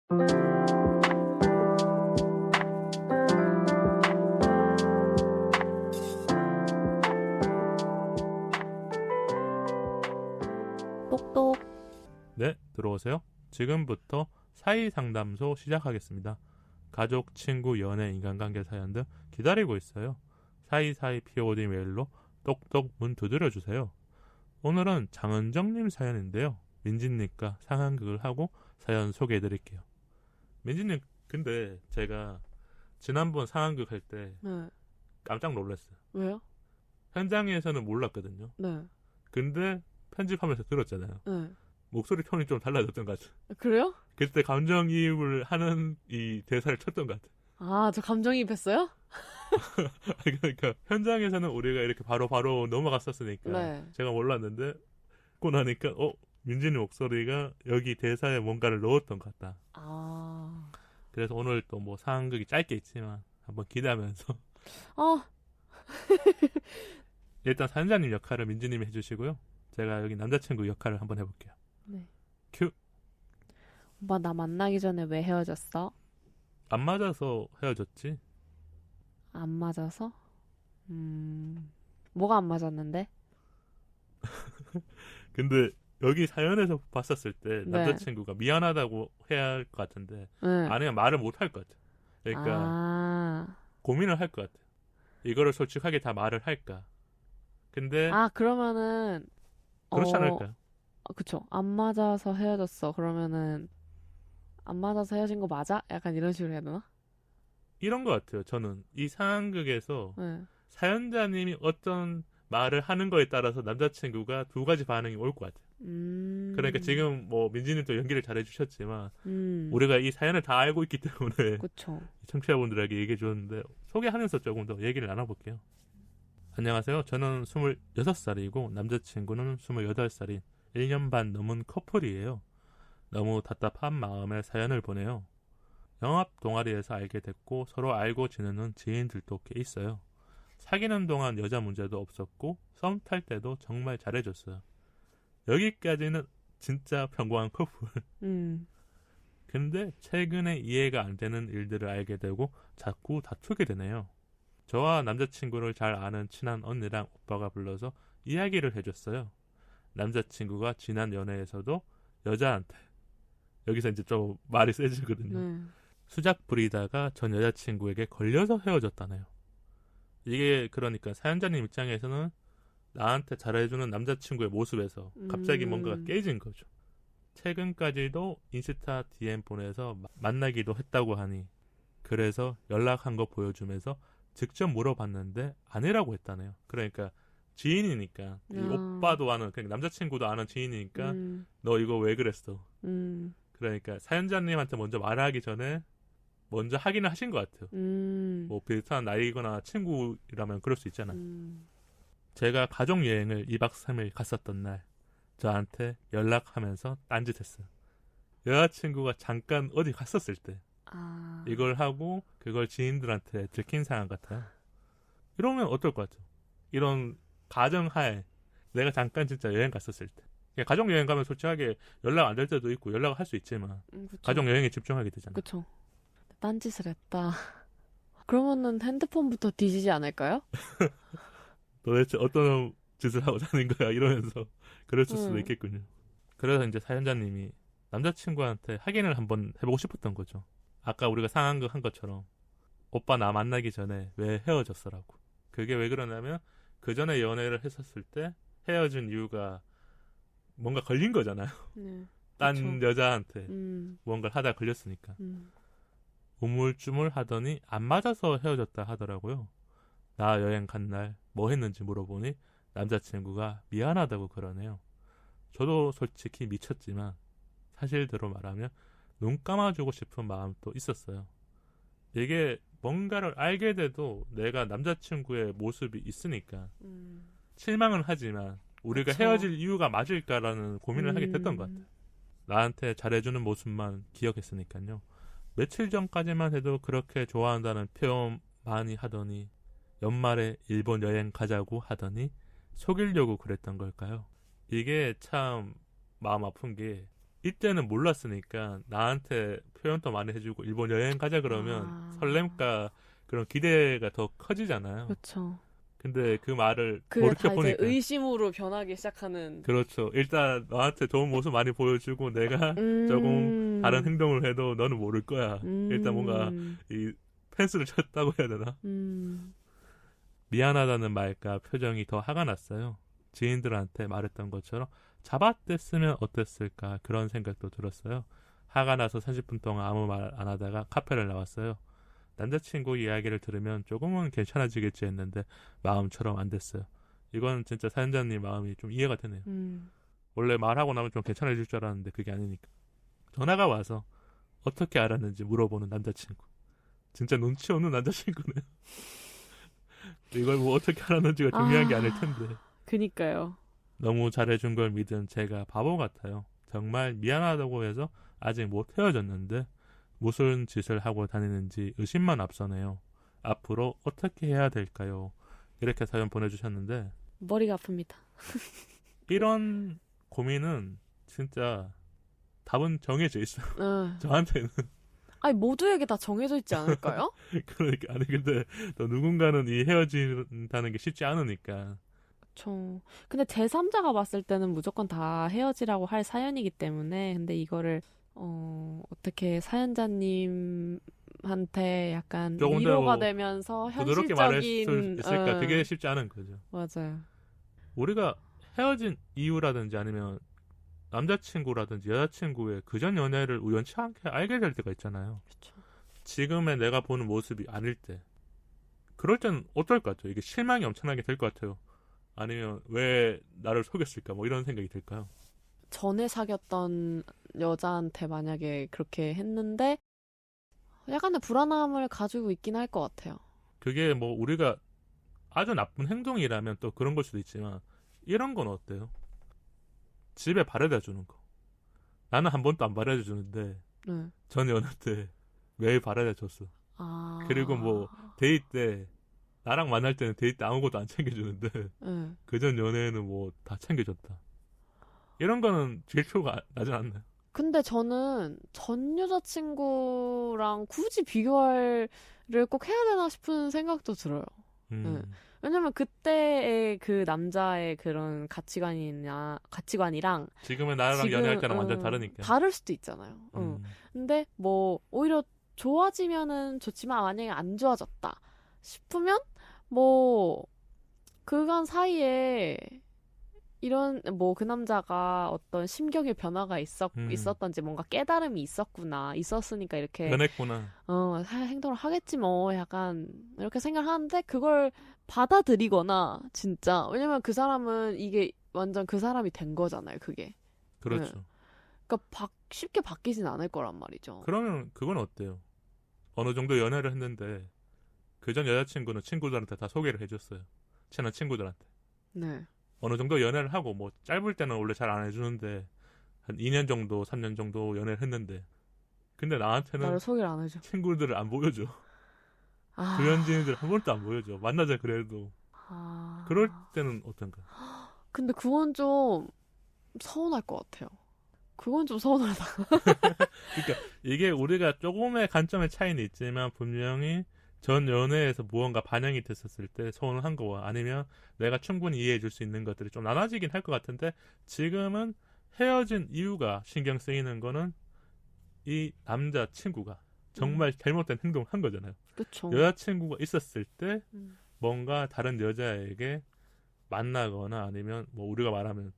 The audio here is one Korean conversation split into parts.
똑똑. 네, 들어오세요. 지금부터 사이상담소 시작하겠습니다. 가족, 친구, 연애, 인간관계 사연 등 기다리고 있어요. 사이사이 POD 메일로 똑똑 문 두드려주세요. 오늘은 장은정님 사연인데요. 민진님과 상황극을 하고 사연 소개해드릴게요. 민진님, 근데 제가 지난번 상황극 할 때 네. 깜짝 놀랐어요. 왜요? 현장에서는 몰랐거든요. 네. 근데 편집하면서 들었잖아요. 네. 목소리 톤이 좀 달라졌던 것 같아요. 그래요? 그때 감정이입을 하는 이 대사를 쳤던 것 같아요. 아, 저 감정이입했어요? 그러니까 현장에서는 우리가 이렇게 바로 넘어갔었으니까 네. 제가 몰랐는데 듣고 나니까 민진이 목소리가 여기 대사에 뭔가를 넣었던 것 같다. 아. 그래서 오늘 또 뭐 상황극이 짧게 있지만 한번 기대하면서 일단 사연자님 역할을 민지님이 해주시고요. 제가 여기 남자친구 역할을 한번 해볼게요. 네. 큐. 오빠 나 만나기 전에 왜 헤어졌어? 안 맞아서 헤어졌지. 안 맞아서? 뭐가 안 맞았는데? 근데 여기 사연에서 봤었을 때 네. 남자친구가 미안하다고 해야 할 것 같은데 네. 아니면 말을 못 할 것 같아. 그러니까 고민을 할 것 같아. 이거를 솔직하게 다 말을 할까. 근데 그러면은 그렇지 않을까요? 그쵸. 안 맞아서 헤어졌어. 그러면은 안 맞아서 헤어진 거 맞아? 약간 이런 식으로 해야 되나? 이런 것 같아요. 저는 이 상황극에서 네. 사연자님이 어떤 말을 하는 거에 따라서 남자친구가 두 가지 반응이 올 것 같아요. 그러니까 지금 뭐 민지님도 연기를 잘 해주셨지만 우리가 이 사연을 다 알고 있기 때문에 그쵸. 청취자분들에게 얘기해 줬는데 소개하면서 조금 더 얘기를 나눠볼게요. 안녕하세요. 저는 26살이고 남자친구는 28살인 1년 반 넘은 커플이에요. 너무 답답한 마음에 사연을 보내요. 영업 동아리에서 알게 됐고 서로 알고 지내는 지인들도 꽤 있어요. 사귀는 동안 여자 문제도 없었고 썸 탈 때도 정말 잘해줬어요. 여기까지는 진짜 평범한 커플. 근데 최근에 이해가 안 되는 일들을 알게 되고 자꾸 다투게 되네요. 저와 남자친구를 잘 아는 친한 언니랑 오빠가 불러서 이야기를 해줬어요. 남자친구가 지난 연애에서도 여자한테, 여기서 이제 좀 말이 세지거든요. 수작 부리다가 전 여자친구에게 걸려서 헤어졌다네요. 이게 그러니까 사연자님 입장에서는 나한테 잘해주는 남자친구의 모습에서 갑자기 뭔가가 깨진 거죠. 최근까지도 인스타 DM 보내서 만나기도 했다고 하니 그래서 연락한 거 보여주면서 직접 물어봤는데 아니라고 했다네요. 그러니까 지인이니까 이 오빠도 아는, 그러니까 남자친구도 아는 지인이니까 너 이거 왜 그랬어? 그러니까 사연자님한테 먼저 말하기 전에 먼저 확인을 하신 것 같아요. 뭐 비슷한 나이거나 친구라면 그럴 수 있잖아요. 제가 가족여행을 2박 3일 갔었던 날 저한테 연락하면서 딴짓했어요. 여자친구가 잠깐 어디 갔었을 때 이걸 하고 그걸 지인들한테 들킨 상황 같아요. 이러면 어떨 것 같아요? 이런 가정하에 내가 잠깐 진짜 여행 갔었을 때 가족여행 가면 솔직하게 연락 안 될 때도 있고 연락을 할 수 있지만 가족여행에 집중하게 되잖아요. 그쵸. 딴짓을 했다. 그러면은 핸드폰부터 뒤지지 않을까요? 도대체 어떤 짓을 하고 사는 거야 이러면서 그랬을 수도 있겠군요. 그래서 이제 사연자님이 남자친구한테 확인을 한번 해보고 싶었던 거죠. 아까 우리가 상황극 한 것처럼 오빠 나 만나기 전에 왜 헤어졌어라고. 그게 왜 그러냐면 그 전에 연애를 했었을 때 헤어진 이유가 뭔가 걸린 거잖아요. 딴 그쵸. 여자한테 뭔가를 하다 걸렸으니까. 우물쭈물 하더니 안 맞아서 헤어졌다 하더라고요. 나 여행 간 날 뭐 했는지 물어보니 남자친구가 미안하다고 그러네요. 저도 솔직히 미쳤지만 사실대로 말하면 눈 감아주고 싶은 마음도 있었어요. 이게 뭔가를 알게 돼도 내가 남자친구의 모습이 있으니까 실망은 하지만 우리가 그쵸. 헤어질 이유가 맞을까라는 고민을 하게 됐던 것 같아요. 나한테 잘해주는 모습만 기억했으니까요. 며칠 전까지만 해도 그렇게 좋아한다는 표현 많이 하더니 연말에 일본 여행 가자고 하더니 속이려고 그랬던 걸까요? 이게 참 마음 아픈 게 이때는 몰랐으니까 나한테 표현도 많이 해주고 일본 여행 가자 그러면 아. 설렘과 그런 기대가 더 커지잖아요. 그렇죠. 근데 그 말을 그게 다 이제 돌이켜보니까 의심으로 변하기 시작하는. 그렇죠. 일단 너한테 좋은 모습 많이 보여주고 내가 조금 다른 행동을 해도 너는 모를 거야. 일단 뭔가 이 펜스를 쳤다고 해야 되나? 미안하다는 말과 표정이 더 화가 났어요. 지인들한테 말했던 것처럼 잡아댔으면 어땠을까 그런 생각도 들었어요. 화가 나서 30분 동안 아무 말 안 하다가 카페를 나왔어요. 남자친구 이야기를 들으면 조금은 괜찮아지겠지 했는데 마음처럼 안 됐어요. 이건 진짜 사연자님 마음이 좀 이해가 되네요. 원래 말하고 나면 좀 괜찮아질 줄 알았는데 그게 아니니까. 전화가 와서 어떻게 알았는지 물어보는 남자친구. 진짜 눈치 없는 남자친구네요. 이걸 뭐 어떻게 알았는지가 중요한 게 아닐 텐데. 그니까요. 너무 잘해준 걸 믿은 제가 바보 같아요. 정말 미안하다고 해서 아직 못 헤어졌는데 무슨 짓을 하고 다니는지 의심만 앞서네요. 앞으로 어떻게 해야 될까요? 이렇게 사연 보내주셨는데 머리가 아픕니다. 이런 고민은 진짜 답은 정해져 있어요. 응. 저한테는. 아니 모두에게 다 정해져 있지 않을까요? 그러니까 아니 근데 또 누군가는 이 헤어진다는 게 쉽지 않으니까. 그쵸. 근데 제3자가 봤을 때는 무조건 다 헤어지라고 할 사연이기 때문에 근데 이거를 어떻게 사연자님한테 약간 조금 더 위로가 되면서 부드럽게 말할 수 현실적인 있을까? 그게 쉽지 않은 거죠. 맞아요. 우리가 헤어진 이유라든지 아니면 남자친구라든지 여자친구의 그전 연애를 우연치 않게 알게 될 때가 있잖아요. 그쵸. 지금의 내가 보는 모습이 아닐 때. 그럴 땐 어떨 것 같아요? 이게 실망이 엄청나게 될 것 같아요. 아니면 왜 나를 속였을까? 뭐 이런 생각이 들까요? 전에 사귀었던 여자한테 만약에 그렇게 했는데 약간의 불안함을 가지고 있긴 할 것 같아요. 그게 뭐 우리가 아주 나쁜 행동이라면 또 그런 걸 수도 있지만 이런 건 어때요? 집에 바래다 주는 거. 나는 한 번도 안 바래다 주는데 네. 전 연애 때 매일 바래다 줬어. 아. 그리고 뭐 데이트 때 나랑 만날 때는 데이트 때 아무것도 안 챙겨주는데 네. 그전 연애에는 뭐 다 챙겨줬다. 이런 거는 질투가 나진 않나요? 근데 저는 전 여자친구랑 굳이 비교를 꼭 해야 되나 싶은 생각도 들어요. 음, 왜냐면 그때의 그 남자의 그런 가치관이랑 지금의 나랑 지금 연애할 때는 완전 다르니까. 다를 수도 있잖아요. 근데 뭐 오히려 좋아지면은 좋지만 만약에 안 좋아졌다 싶으면 뭐 그간 사이에 이런 뭐 그 남자가 어떤 심경의 변화가 있었던지 뭔가 깨달음이 있었으니까 이렇게 변했구나. 행동을 하겠지 뭐 약간 이렇게 생각하는데 그걸 받아들이거나 진짜 왜냐면 그 사람은 이게 완전 그 사람이 된 거잖아요 그게. 그렇죠. 그러니까 쉽게 바뀌진 않을 거란 말이죠. 그러면 그건 어때요? 어느 정도 연애를 했는데 그전 여자친구는 친구들한테 다 소개를 해줬어요. 친한 친구들한테. 네. 어느 정도 연애를 하고 뭐 짧을 때는 원래 잘 안 해주는데 한 2년 정도 3년 정도 연애를 했는데 근데 나한테는 나를 소개를 안 해줘. 친구들을 안 보여줘. 아. 조현진이들 한 번도 안 보여줘. 만나자 그래도. 그럴 때는 어떤가? 근데 그건 좀 서운할 것 같아요. 그건 좀 서운하다. 그러니까 이게 우리가 조금의 관점의 차이는 있지만 분명히 전 연애에서 무언가 반영이 됐었을 때 서운한 거와 아니면 내가 충분히 이해해 줄 수 있는 것들이 좀 나눠지긴 할 것 같은데 지금은 헤어진 이유가 신경 쓰이는 거는 이 남자친구가 정말 잘못된 행동을 한 거잖아요. 그쵸. 여자친구가 있었을 때 뭔가 다른 여자에게 만나거나 아니면 뭐 우리가 말하면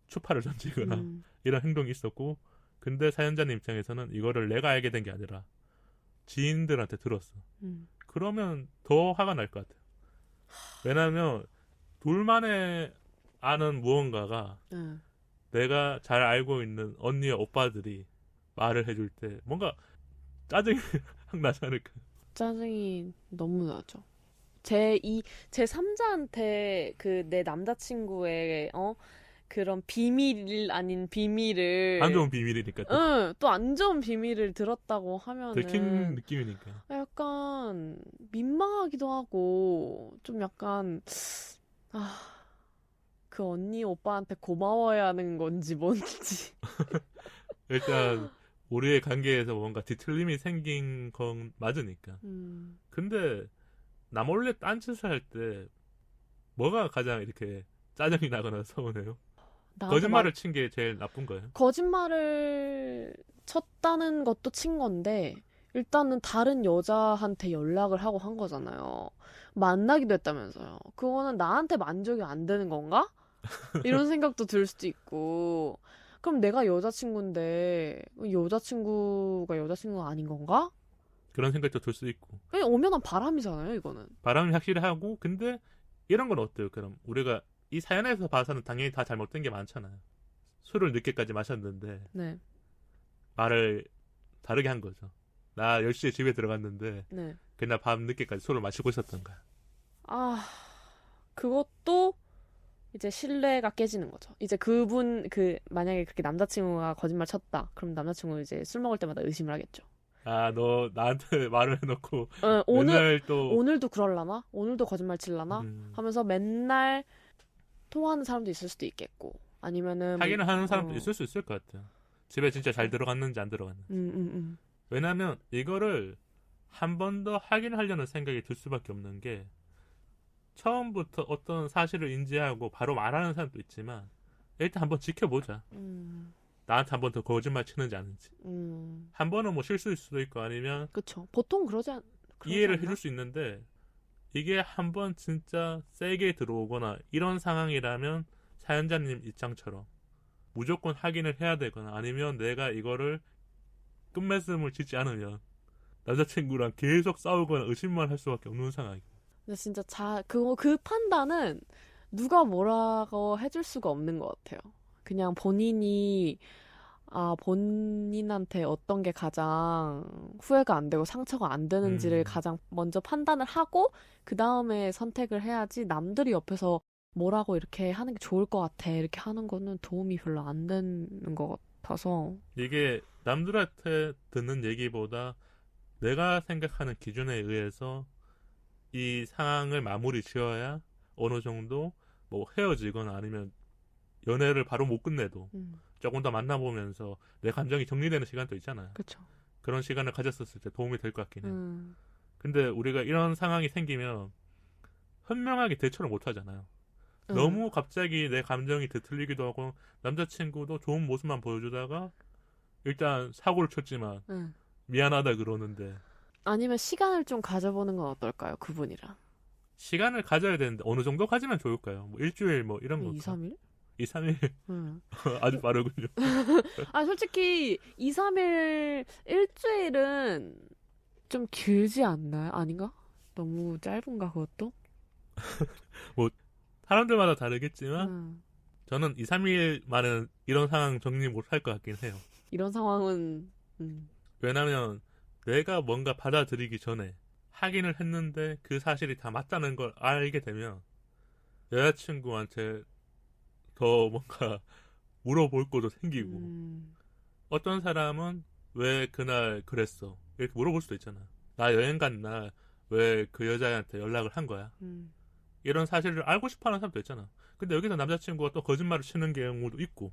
추파를 던지거나 이런 행동이 있었고 근데 사연자님 입장에서는 이거를 내가 알게 된 게 아니라 지인들한테 들었어. 그러면 더 화가 날 것 같아요. 왜냐하면 둘만의 아는 무언가가 내가 잘 알고 있는 언니와 오빠들이 말을 해줄 때 뭔가 짜증이 확 나지 않을까. 짜증이 너무 나죠. 제 3자한테 그 내 남자친구의 그런 비밀 아닌 비밀을 안 좋은 비밀이니까. 또 안 좋은 비밀을 들었다고 하면은 들킨 느낌이니까. 약간 민망하기도 하고 좀 약간 그 언니 오빠한테 고마워야 하는 건지 뭔지 일단 우리의 관계에서 뭔가 뒤틀림이 생긴 건 맞으니까. 근데 나 몰래 딴짓을 할 때 뭐가 가장 이렇게 짜증이 나거나 서운해요? 나한테 거짓말을 친 게 제일 나쁜 거예요. 거짓말을 쳤다는 것도 친 건데 일단은 다른 여자한테 연락을 하고 한 거잖아요. 만나기도 했다면서요. 그거는 나한테 만족이 안 되는 건가? 이런 생각도 들 수도 있고. 그럼 내가 여자친구인데 여자친구가 여자친구가 아닌 건가? 그런 생각도 들 수도 있고. 그냥 엄연한 바람이잖아요, 이거는. 바람이 확실히 하고, 근데 이런 건 어때요? 그럼 우리가 이 사연에서 봐서는 당연히 다 잘못된 게 많잖아요. 술을 늦게까지 마셨는데 네. 말을 다르게 한 거죠. 나 10시에 집에 들어갔는데 네. 그날 밤 늦게까지 술을 마시고 있었던 거야. 아, 그것도 이제 신뢰가 깨지는 거죠. 이제 그분, 만약에 그렇게 남자친구가 거짓말 쳤다. 그럼 남자친구 이제 술 먹을 때마다 의심을 하겠죠. 아, 너 나한테 말을 해놓고 오늘, 맨날 또 오늘도 그럴라나? 오늘도 거짓말 칠라나? 하면서 맨날 통화하는 사람도 있을 수도 있겠고. 아니면은. 확인을 하는 사람도 있을 수 있을 것 같아요. 집에 진짜 잘 들어갔는지 안 들어갔는지. 왜냐면 이거를 한 번 더 확인하려는 생각이 들 수밖에 없는 게 처음부터 어떤 사실을 인지하고 바로 말하는 사람도 있지만 일단 한번 지켜보자. 나한테 한 번 더 거짓말 치는지 아닌지. 한 번은 뭐 실수일 수도 있고 아니면 그쵸. 보통 그러지 이해를 않나? 해줄 수 있는데 이게 한 번 진짜 세게 들어오거나 이런 상황이라면 사연자님 입장처럼 무조건 확인을 해야 되거나 아니면 내가 이거를 끝맺음을 짓지 않으면 남자친구랑 계속 싸우거나 의심만 할 수밖에 없는 상황이고. 근데 진짜 그 판단은 누가 뭐라고 해줄 수가 없는 것 같아요. 그냥 본인한테 어떤 게 가장 후회가 안 되고 상처가 안 되는지를 가장 먼저 판단을 하고 그 다음에 선택을 해야지 남들이 옆에서 뭐라고 이렇게 하는 게 좋을 것 같아 이렇게 하는 거는 도움이 별로 안 되는 것 같아서. 이게 남들한테 듣는 얘기보다 내가 생각하는 기준에 의해서 이 상황을 마무리 지어야 어느 정도 뭐 헤어지거나 아니면 연애를 바로 못 끝내도 조금 더 만나보면서 내 감정이 정리되는 시간도 있잖아요. 그렇죠. 그런 시간을 가졌었을 때 도움이 될 것 같긴 해요. 근데 우리가 이런 상황이 생기면 현명하게 대처를 못 하잖아요. 너무 갑자기 내 감정이 뒤틀리기도 하고 남자친구도 좋은 모습만 보여주다가 일단 사고를 쳤지만 미안하다 그러는데 아니면 시간을 좀 가져보는 건 어떨까요? 그분이랑. 시간을 가져야 되는데 어느 정도 가지면 좋을까요? 뭐 일주일 뭐 이런 거. 2, 3일? 2, 3일? 아주 빠르군요. 솔직히 2, 3일, 일주일은 좀 길지 않나요? 아닌가? 너무 짧은가 그것도? 뭐 사람들마다 다르겠지만 저는 2, 3일만은 이런 상황 정리 못 할 것 같긴 해요. 이런 상황은 왜냐면 내가 뭔가 받아들이기 전에 확인을 했는데 그 사실이 다 맞다는 걸 알게 되면 여자친구한테 더 뭔가 물어볼 것도 생기고 어떤 사람은 왜 그날 그랬어 이렇게 물어볼 수도 있잖아. 나 여행 간 날 왜 그 여자한테 연락을 한 거야. 이런 사실을 알고 싶어하는 사람도 있잖아. 근데 여기서 남자친구가 또 거짓말을 치는 경우도 있고.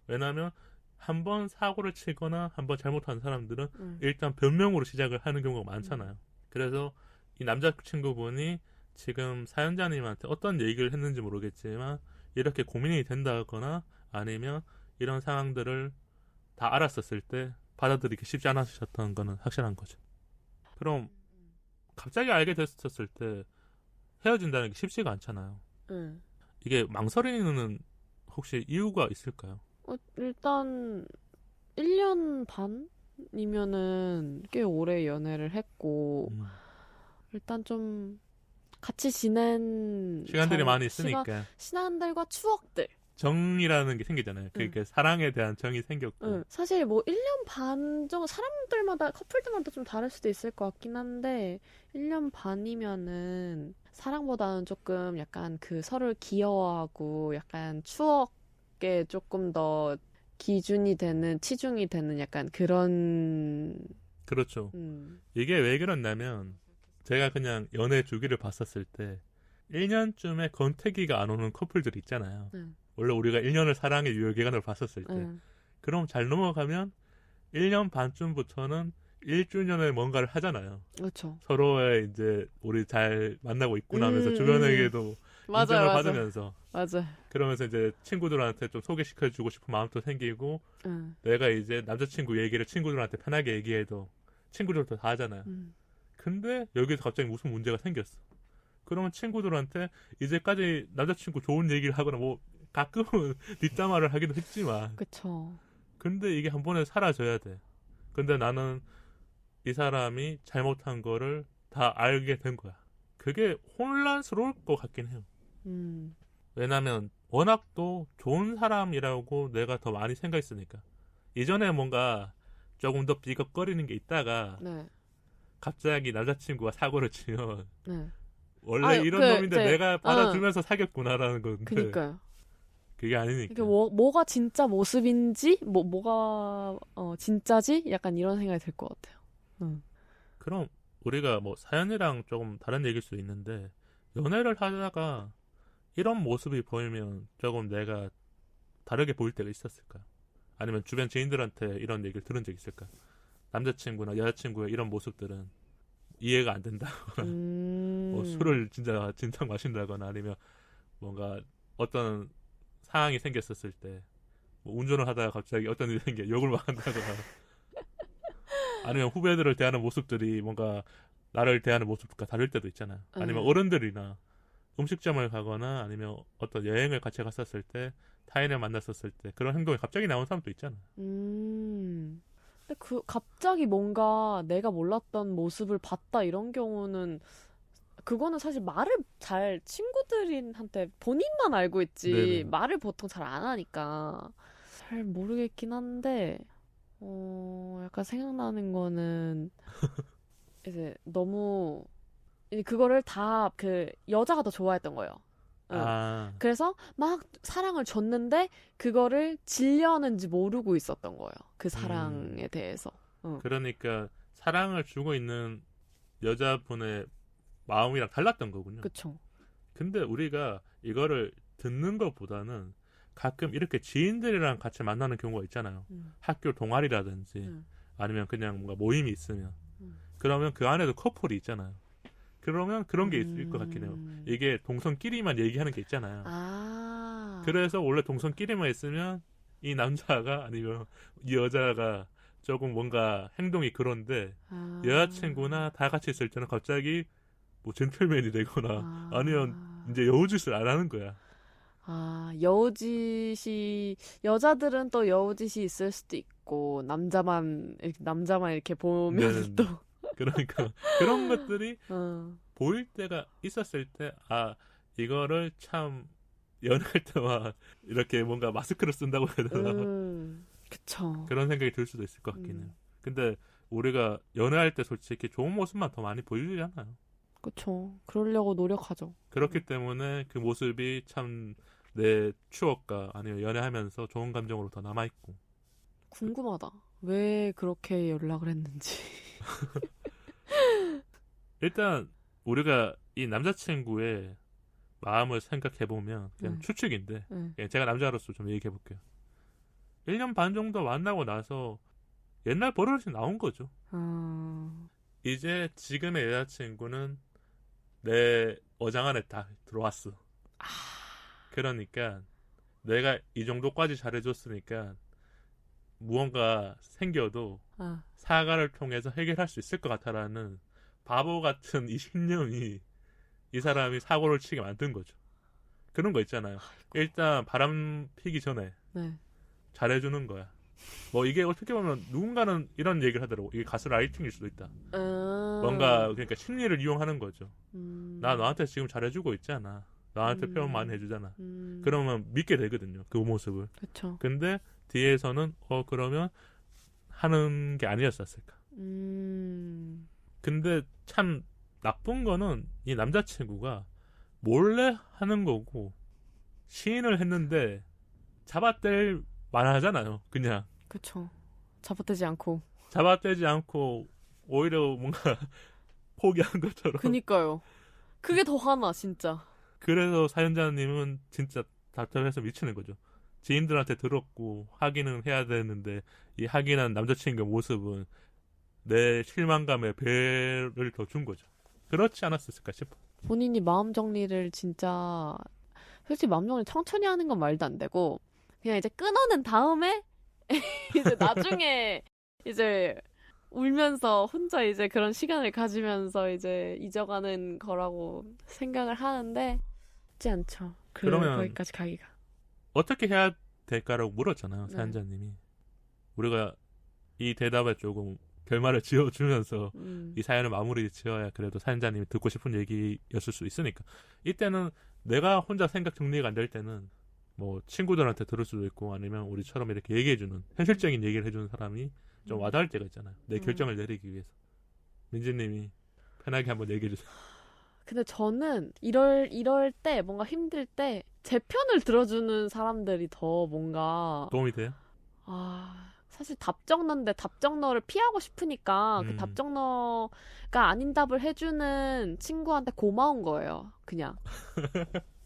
왜냐하면 한 번 사고를 치거나 한 번 잘못한 사람들은 일단 변명으로 시작을 하는 경우가 많잖아요. 그래서 이 남자친구분이 지금 사연자님한테 어떤 얘기를 했는지 모르겠지만 이렇게 고민이 된다거나 아니면 이런 상황들을 다 알았었을 때 받아들이기 쉽지 않으셨던 거는 확실한 거죠. 그럼 갑자기 알게 됐었을 때 헤어진다는 게 쉽지가 않잖아요. 이게 망설이는 혹시 이유가 있을까요? 일단 1년 반이면은 꽤 오래 연애를 했고 일단 좀 같이 지낸 시간들이 많이 있으니까 시간들과 추억들 정이라는 게 생기잖아요. 그러니까 사랑에 대한 정이 생겼고 사실 뭐 1년 반 정도 사람들마다 커플들마다 좀 다를 수도 있을 것 같긴 한데 1년 반이면은 사랑보다는 조금 약간 그 서로를 귀여워하고 약간 추억에 조금 더 기준이 되는 치중이 되는 약간 그런. 그렇죠. 이게 왜 그렇냐면 제가 그냥 연애 주기를 봤었을 때 1년쯤에 건태기가 안 오는 커플들이 있잖아요. 원래 우리가 1년을 사랑의 유효기간으로 봤었을 때 그럼 잘 넘어가면 1년 반쯤부터는 1주년에 뭔가를 하잖아요. 그렇죠. 서로의 이제 우리 잘 만나고 있구나 하면서 주변에게도 맞아요, 인정을 맞아요. 받으면서 맞아요. 그러면서 이제 친구들한테 좀 소개시켜주고 싶은 마음도 생기고 내가 이제 남자친구 얘기를 친구들한테 편하게 얘기해도 친구들도 다 하잖아요. 근데 여기서 갑자기 무슨 문제가 생겼어. 그러면 친구들한테 이제까지 남자친구 좋은 얘기를 하거나 뭐 가끔은 뒷담화를 하기도 했지만 그쵸. 근데 이게 한 번에 사라져야 돼. 근데 나는 이 사람이 잘못한 거를 다 알게 된 거야. 그게 혼란스러울 것 같긴 해요. 왜냐면 워낙 또 좋은 사람이라고 내가 더 많이 생각했으니까. 이전에 뭔가 조금 더 비겁거리는 게 있다가 네. 갑자기 남자친구가 사고를 치면 네. 원래 이런 놈인데 내가 받아주면서 사귀었구나라는 건데 그니까요. 그게 아니니까. 이게 뭐가 진짜 모습인지 뭐가 진짜지? 약간 이런 생각이 들 것 같아요. 그럼 우리가 뭐 사연이랑 조금 다른 얘기일 수 있는데 연애를 하다가 이런 모습이 보이면 조금 내가 다르게 보일 때가 있었을까요? 아니면 주변 지인들한테 이런 얘기를 들은 적 있을까요? 남자친구나 여자친구의 이런 모습들은 이해가 안 된다거나 뭐 술을 진짜 진탕 마신다거나 아니면 뭔가 어떤 상황이 생겼었을 때 뭐 운전을 하다가 갑자기 어떤 일이 생겨 욕을 막 한다거나 아니면 후배들을 대하는 모습들이 뭔가 나를 대하는 모습과 다를 때도 있잖아요. 아니면 어른들이나 음식점을 가거나 아니면 어떤 여행을 같이 갔었을 때 타인을 만났었을 때 그런 행동이 갑자기 나온 사람도 있잖아요. 근데 갑자기 뭔가 내가 몰랐던 모습을 봤다 이런 경우는 그거는 사실 말을 잘 친구들한테 본인만 알고 있지 네네. 말을 보통 잘 안 하니까 잘 모르겠긴 한데 약간 생각나는 거는 이제 너무 그거를 다 그 여자가 더 좋아했던 거예요. 그래서 막 사랑을 줬는데 그거를 질려하는지 모르고 있었던 거예요. 그 사랑에 대해서. 그러니까 사랑을 주고 있는 여자분의 마음이랑 달랐던 거군요. 그쵸. 근데 우리가 이거를 듣는 것보다는 가끔 이렇게 지인들이랑 같이 만나는 경우가 있잖아요. 학교 동아리라든지 아니면 그냥 뭔가 모임이 있으면 그러면 그 안에도 커플이 있잖아요. 그러면 그런 게 있을 것 같긴 해요. 이게 동성끼리만 얘기하는 게 있잖아요. 그래서 원래 동성끼리만 있으면 이 남자가 아니면 이 여자가 조금 뭔가 행동이 그런데 여자친구나 다 같이 있을 때는 갑자기 뭐 젠틀맨이 되거나 아니면 이제 여우짓을 안 하는 거야. 여우짓이 여자들은 또 여우짓이 있을 수도 있고 남자만 이렇게 보면 또 그러니까 그런 것들이 보일 때가 있었을 때 이거를 참 연애할 때만 이렇게 뭔가 마스크를 쓴다고 해야 되나 그쵸. 그런 생각이 들 수도 있을 것 같긴 해요. 근데 우리가 연애할 때 솔직히 좋은 모습만 더 많이 보여주잖아요. 그쵸. 그러려고 노력하죠. 그렇기 때문에 그 모습이 참 내 추억과 아니면 연애하면서 좋은 감정으로 더 남아있고. 궁금하다. 왜 그렇게 연락을 했는지. 일단 우리가 이 남자친구의 마음을 생각해보면 그냥 추측인데 제가 남자로서 좀 얘기해볼게요. 1년 반 정도 만나고 나서 옛날 버릇이 나온 거죠. 이제 지금의 여자친구는 내 어장 안에 다 들어왔어. 그러니까 내가 이 정도까지 잘해줬으니까 무언가 생겨도 사과를 통해서 해결할 수 있을 것 같아라는 바보 같은 이 신념이 이 사람이 사고를 치게 만든 거죠. 그런 거 있잖아요. 일단 바람 피기 전에 잘해주는 거야. 뭐 이게 어떻게 보면 누군가는 이런 얘기를 하더라고. 이게 가스라이팅일 수도 있다. 뭔가 그러니까 심리를 이용하는 거죠. 나 너한테 지금 잘해주고 있잖아. 나한테 표현 많이 해주잖아. 그러면 믿게 되거든요. 그 모습을. 그쵸. 근데 뒤에서는 그러면 하는 게 아니었을까. 근데 참 나쁜 거는 이 남자친구가 몰래 하는 거고 시인을 했는데 잡아뗄 만하잖아요. 그냥. 그쵸. 잡아떼지 않고 오히려 뭔가 포기한 것처럼. 그니까요. 그게 더 화나 진짜. 그래서 사연자님은 진짜 답답해서 미치는 거죠. 지인들한테 들었고 확인은 해야 되는데 이 확인한 남자친구 모습은 내 실망감에 배를 더 준 거죠. 그렇지 않았을까 싶어. 본인이 마음 정리를 진짜 솔직히 마음 정리 천천히 하는 건 말도 안 되고 그냥 이제 끊어낸 다음에 이제 나중에 이제 울면서 혼자 이제 그런 시간을 가지면서 이제 잊어가는 거라고 생각을 하는데 쉽지 않죠. 그러면 거기까지 가기가. 어떻게 해야 될까라고 물었잖아요. 네. 사연자님이. 우리가 이 대답에 조금 결말을 지어주면서 이 사연을 마무리 지어야 그래도 사연자님이 듣고 싶은 얘기였을 수 있으니까. 이때는 내가 혼자 생각 정리가 안 될 때는 뭐 친구들한테 들을 수도 있고 아니면 우리처럼 이렇게 얘기해주는 현실적인 얘기를 해주는 사람이 좀 와닿을 때가 있잖아요. 내 결정을 내리기 위해서. 민지님이 편하게 한번 얘기해주세요. 근데 저는 이럴 때 뭔가 힘들 때 제 편을 들어주는 사람들이 더 뭔가 도움이 돼요? 사실 답정너인데 답정너를 피하고 싶으니까 그 답정너가 아닌 답을 해주는 친구한테 고마운 거예요. 그냥.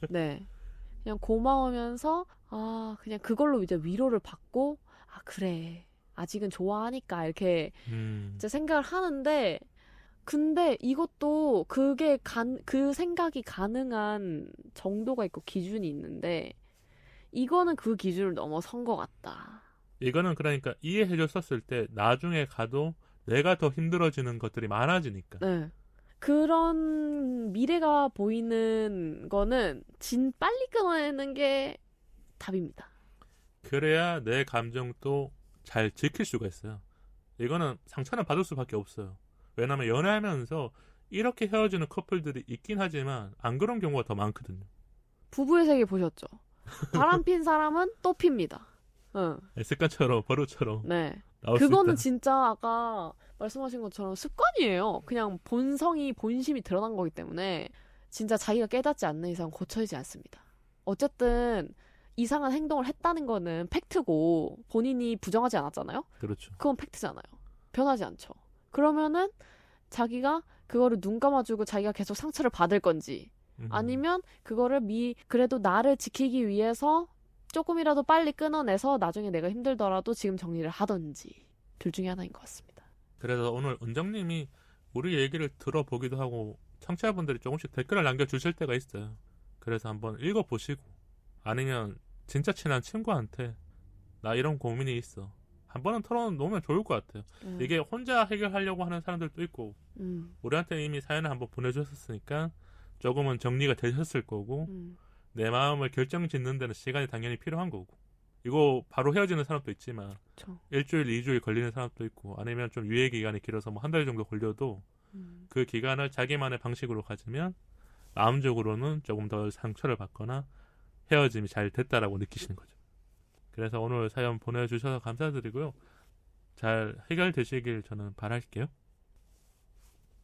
네. 그냥 고마우면서 그냥 그걸로 이제 위로를 받고 그래. 아직은 좋아하니까 이렇게 이제 생각을 하는데 근데 이것도 그 생각이 가능한 정도가 있고 기준이 있는데 이거는 그 기준을 넘어선 것 같다. 이거는 그러니까 이해해줬었을 때 나중에 가도 내가 더 힘들어지는 것들이 많아지니까. 네. 그런 미래가 보이는 거는 빨리 끊어내는 게 답입니다. 그래야 내 감정도 잘 지킬 수가 있어요. 이거는 상처는 받을 수밖에 없어요. 왜냐하면 연애하면서 이렇게 헤어지는 커플들이 있긴 하지만 안 그런 경우가 더 많거든요. 부부의 세계 보셨죠? 바람 핀 사람은 또 핍니다. 응. 습관처럼 버릇처럼 네. 나올 수 그거는 있다. 진짜 아까 말씀하신 것처럼 습관이에요. 그냥 본심이 드러난 거기 때문에 진짜 자기가 깨닫지 않는 이상 고쳐지지 않습니다. 어쨌든 이상한 행동을 했다는 거는 팩트고 본인이 부정하지 않았잖아요. 그렇죠. 그건 팩트잖아요. 변하지 않죠. 그러면은 자기가 그거를 눈 감아주고 자기가 계속 상처를 받을 건지 아니면 그거를 그래도 나를 지키기 위해서 조금이라도 빨리 끊어내서 나중에 내가 힘들더라도 지금 정리를 하던지 둘 중에 하나인 것 같습니다. 그래서 오늘 은정님이 우리 얘기를 들어보기도 하고 청취자분들이 조금씩 댓글을 남겨주실 때가 있어요. 그래서 한번 읽어보시고 아니면 진짜 친한 친구한테 나 이런 고민이 있어. 한 번은 털어놓으면 좋을 것 같아요. 이게 혼자 해결하려고 하는 사람들도 있고 우리한테 이미 사연을 한번 보내주셨으니까 조금은 정리가 되셨을 거고 내 마음을 결정짓는 데는 시간이 당연히 필요한 거고 이거 바로 헤어지는 사람도 있지만 그쵸. 1주일, 2주일 걸리는 사람도 있고 아니면 좀 유예 기간이 길어서 뭐 한 달 정도 걸려도 그 기간을 자기만의 방식으로 가지면 마음적으로는 조금 더 상처를 받거나 헤어짐이 잘 됐다라고 느끼시는 거죠. 그래서 오늘 사연 보내주셔서 감사드리고요. 잘 해결되시길 저는 바랄게요.